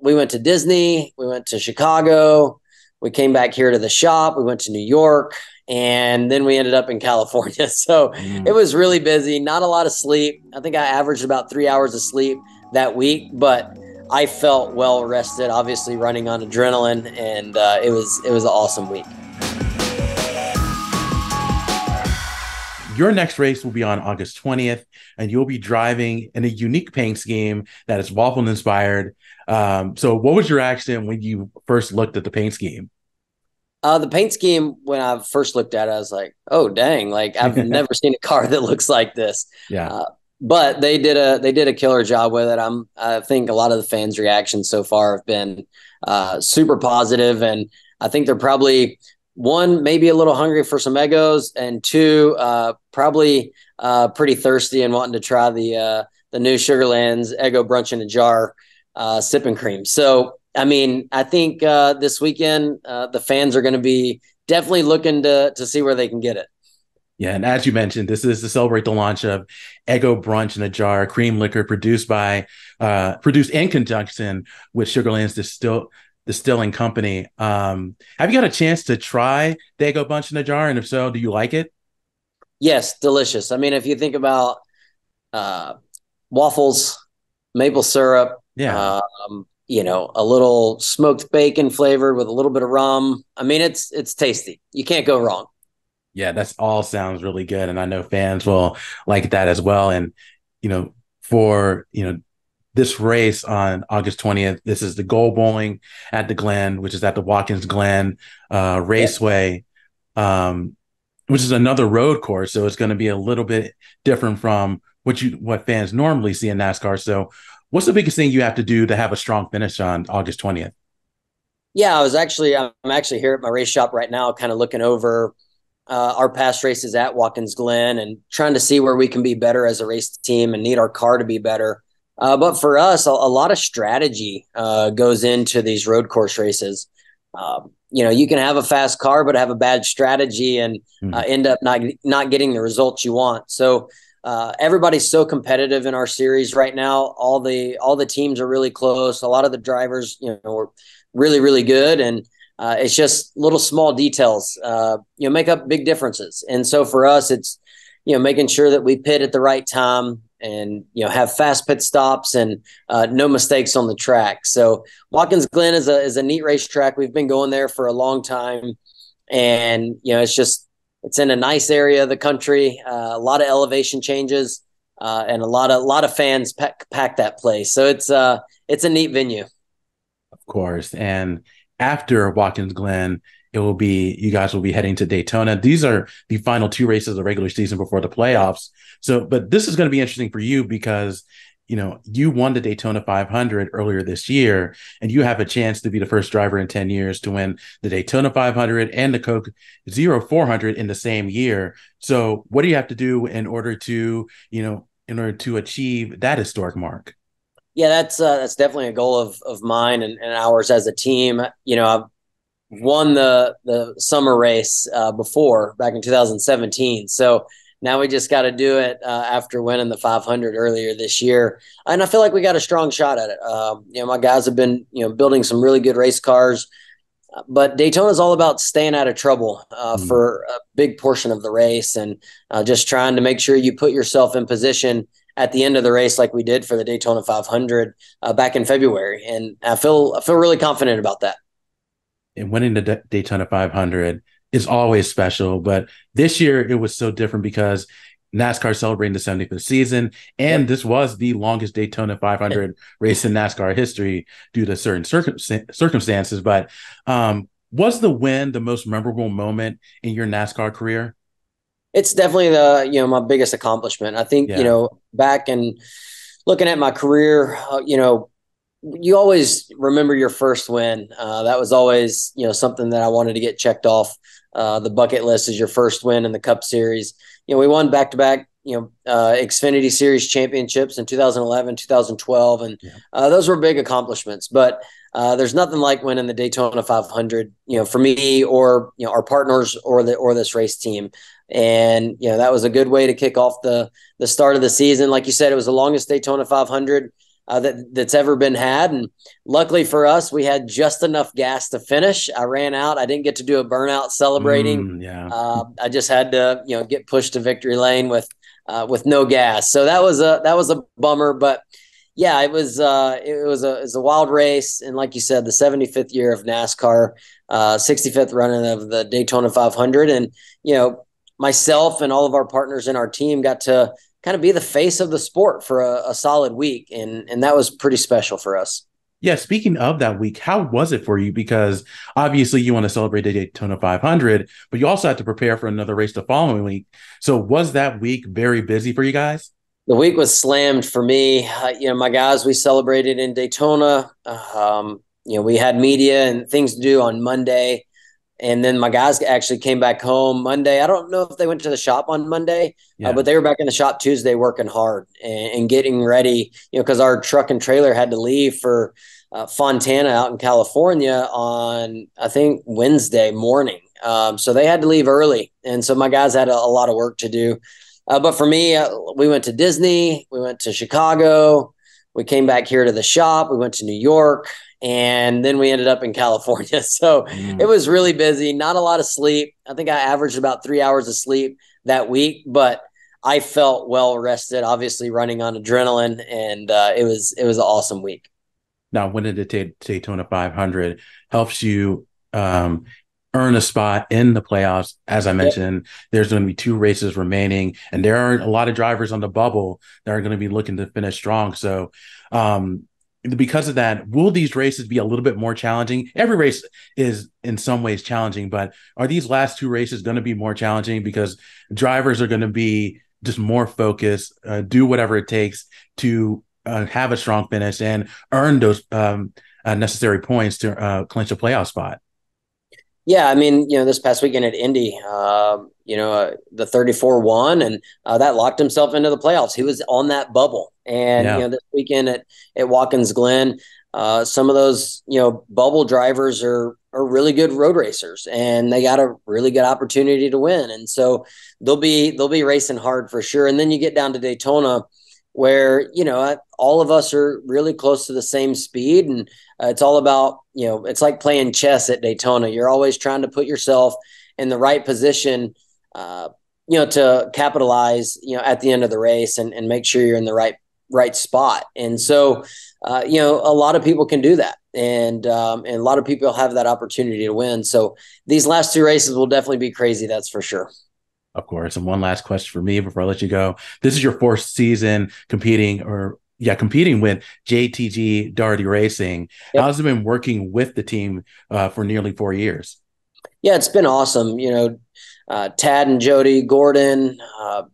we went to Disney, we went to Chicago, we came back here to the shop, we went to New York, and then we ended up in California. So it was really busy, not a lot of sleep. I think I averaged about 3 hours of sleep that week, but I felt well rested, obviously running on adrenaline, and it was an awesome week. Your next race will be on August 20th, and you'll be driving in a unique paint scheme that is Waffle-Inspired. So what was your reaction when you first looked at the paint scheme? The paint scheme, when I first looked at it, I was like, oh, dang, like I've never seen a car that looks like this. Yeah. But they did a killer job with it. I think a lot of the fans' reactions so far have been super positive, and I think they're probably, one, maybe a little hungry for some Eggos, and two, probably pretty thirsty and wanting to try the new Sugarlands Eggo Brunch in a Jar sipping cream. So, I mean, I think this weekend the fans are going to be definitely looking to see where they can get it. Yeah, and as you mentioned, this is to celebrate the launch of Eggo Brunch in a Jar cream liquor produced in conjunction with Sugarlands Distilling Company. Have you got a chance to try the Eggo Brunch in a Jar? And if so, do you like it? Yes, delicious. I mean, if you think about waffles, maple syrup, Yeah. A little smoked bacon flavored with a little bit of rum. I mean, it's tasty. You can't go wrong. Yeah, that's all sounds really good. And I know fans will like that as well. And, for, this race on August 20th, this is the Goal Bowling at the Glen, which is at the Watkins Glen Raceway, which is another road course. So it's going to be a little bit different from what fans normally see in NASCAR. So what's the biggest thing you have to do to have a strong finish on August 20th? Yeah, I'm actually here at my race shop right now, kind of looking over our past races at Watkins Glen and trying to see where we can be better as a race team and need our car to be better. But for us, a lot of strategy goes into these road course races. You can have a fast car, but have a bad strategy and end up not getting the results you want. So everybody's so competitive in our series right now. All the teams are really close. A lot of the drivers, are really, really good. And it's just little small details, make up big differences. And so for us, it's, making sure that we pit at the right time and, have fast pit stops and no mistakes on the track. So Watkins Glen is a neat racetrack. We've been going there for a long time. And, it's in a nice area of the country, a lot of elevation changes and a lot of fans pack that place. So it's a neat venue. Of course. And after Watkins Glen, you guys will be heading to Daytona. These are the final two races of the regular season before the playoffs. So, but this is going to be interesting for you because, you won the Daytona 500 earlier this year, and you have a chance to be the first driver in 10 years to win the Daytona 500 and the Coke Zero 400 in the same year. So what do you have to do in order to achieve that historic mark? Yeah, that's definitely a goal of mine and ours as a team. I've won the summer race before back in 2017. So now we just got to do it after winning the 500 earlier this year. And I feel like we got a strong shot at it. My guys have been, building some really good race cars, but Daytona is all about staying out of trouble for a big portion of the race and just trying to make sure you put yourself in position at the end of the race like we did for the Daytona 500 back in February. And I feel really confident about that. And winning the Daytona 500 is always special, but this year it was so different because NASCAR celebrating the 75th season, and this was the longest Daytona 500 race in NASCAR history due to certain circumstances. But was the win the most memorable moment in your NASCAR career? It's definitely my biggest accomplishment. I think, back and looking at my career, you always remember your first win. That was always, something that I wanted to get checked off the bucket list is your first win in the Cup Series. We won back-to-back, Xfinity Series championships in 2011, 2012, and those were big accomplishments. But there's nothing like winning the Daytona 500, for me or our partners or this race team. And that was a good way to kick off the start of the season. Like you said, it was the longest Daytona 500. that's ever been had. And luckily for us, we had just enough gas to finish. I ran out. I didn't get to do a burnout celebrating. Yeah. I just had to, get pushed to victory lane with no gas. So that was a bummer, but yeah, it was a wild race. And like you said, the 75th year of NASCAR, 65th running of the Daytona 500. And, myself and all of our partners in our team got to kind of be the face of the sport for a solid week. And that was pretty special for us. Yeah, speaking of that week, how was it for you? Because obviously you want to celebrate the Daytona 500, but you also had to prepare for another race the following week. So was that week very busy for you guys? The week was slammed for me. My guys, we celebrated in Daytona. We had media and things to do on Monday. And then my guys actually came back home Monday. I don't know if they went to the shop on Monday, Yeah. but they were back in the shop Tuesday working hard and getting ready, because our truck and trailer had to leave for Fontana out in California on, I think, Wednesday morning. So they had to leave early. And so my guys had a lot of work to do. But for me, we went to Disney, we went to Chicago, we came back here to the shop, we went to New York, and then we ended up in California. So it was really busy, not a lot of sleep. I think I averaged about 3 hours of sleep that week, but I felt well rested, obviously running on adrenaline, and it was an awesome week. Now, winning the Daytona 500 helps you earn a spot in the playoffs. As I mentioned, there's going to be 2 races remaining, and there aren't a lot of drivers on the bubble that are going to be looking to finish strong. So, because of that, will these races be a little bit more challenging? Every race is in some ways challenging, but are these last 2 races going to be more challenging because drivers are going to be just more focused, do whatever it takes to have a strong finish and earn those necessary points to clinch a playoff spot? Yeah, I mean, this past weekend at Indy, the 34 won, and that locked himself into the playoffs. He was on that bubble. And, Yeah. this weekend at Watkins Glen, some of those, bubble drivers are really good road racers, and they got a really good opportunity to win. And so they'll be racing hard for sure. And then you get down to Daytona, where all of us are really close to the same speed, and it's all about, it's like playing chess at Daytona. You're always trying to put yourself in the right position, to capitalize, at the end of the race, and make sure you're in the right spot. And so, a lot of people can do that, and a lot of people have that opportunity to win. So these last 2 races will definitely be crazy. That's for sure. Of course. And one last question for me before I let you go. This is your 4th season competing with JTG Daugherty Racing. Yep. How's it been working with the team for nearly 4 years? Yeah, it's been awesome. Tad and Jody Gordon,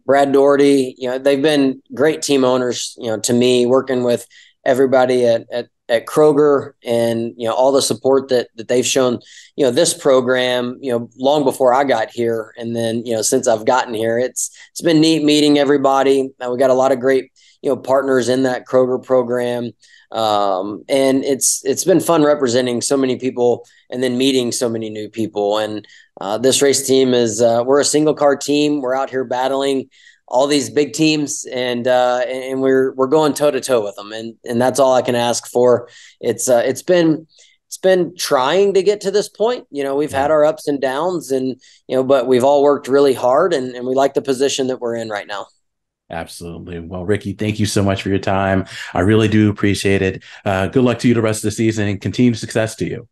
Brad Doherty, they've been great team owners, to me, working with everybody at Kroger, and, all the support that they've shown, this program, long before I got here. And then, since I've gotten here, it's been neat meeting everybody. We got a lot of great, partners in that Kroger program. And it's been fun representing so many people and then meeting so many new people. And this race team we're a single car team. We're out here battling all these big teams, and we're going toe to toe with them. And that's all I can ask for. It's been trying to get to this point. We've had our ups and downs, and, but we've all worked really hard, and we like the position that we're in right now. Absolutely. Well, Ricky, thank you so much for your time. I really do appreciate it. Good luck to you the rest of the season, and continued success to you.